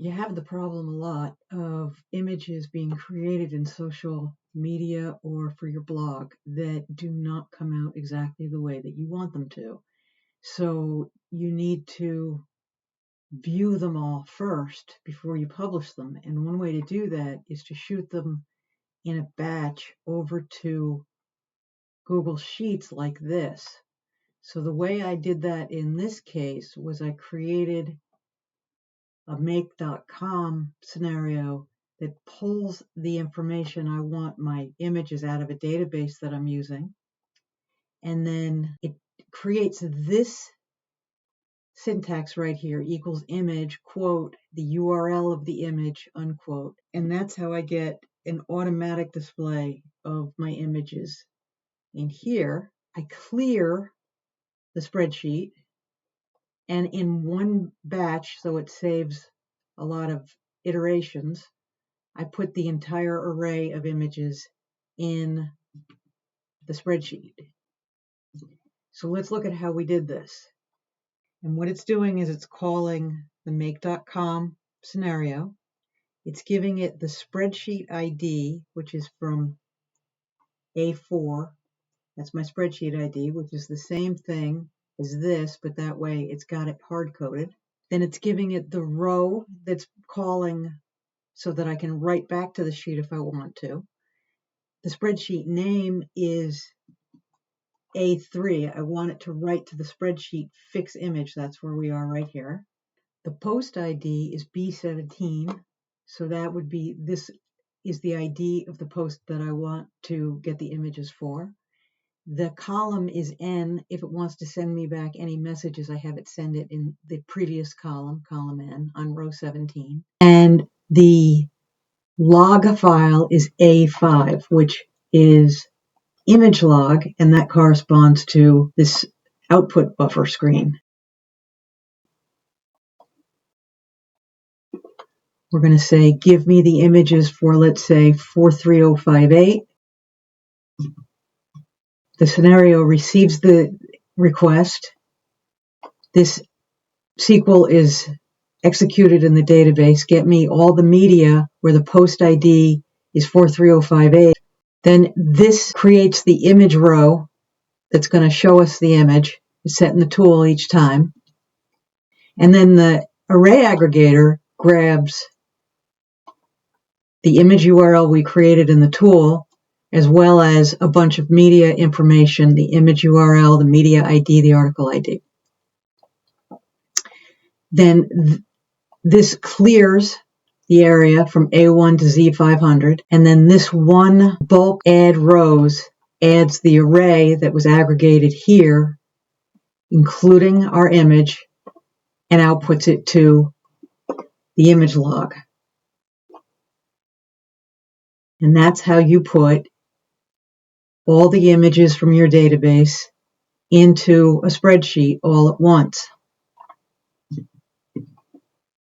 You have the problem a lot of images being created in social media or for your blog that do not come out exactly the way that you want them to. So you need to view them all first before you publish them. And one way to do that is to shoot them in a batch over to Google Sheets like this. So the way I did that in this case was I created a make.com scenario that pulls the information I want my images out of a database that I'm using. And then it creates this syntax right here, equals image, quote, the URL of the image, unquote. And that's how I get an automatic display of my images. In here, I clear the spreadsheet, and in one batch, so it saves a lot of iterations, I put the entire array of images in the spreadsheet. So let's look at how we did this. And what it's doing is it's calling the make.com scenario. It's giving it the spreadsheet ID, which is from A4. That's my spreadsheet ID, which is the same thing as this, but that way it's got it hard-coded. Then it's giving it the row that's calling so that I can write back to the sheet if I want to. The spreadsheet name is A3. I want it to write to the spreadsheet fix image. That's where we are right here. The post ID is B17. So that would be, this is the ID of the post that I want to get the images for. The column is N. If it wants to send me back any messages, I have it send it in the previous column, column N, on row 17. And the log file is A5, which is image log, and that corresponds to this output buffer screen. We're going to say, give me the images for, let's say, 43058. The scenario receives the request. This SQL is executed in the database. Get me all the media where the post ID is 43058. Then this creates the image row that's going to show us the image. It's set in the tool each time. And then the array aggregator grabs the image URL we created in the tool, as well as a bunch of media information, the image URL, the media ID, the article ID. Then this clears the area from A1 to Z500, and then this one bulk add rows adds the array that was aggregated here, including our image, and outputs it to the image log. And that's how you put all the images from your database into a spreadsheet all at once.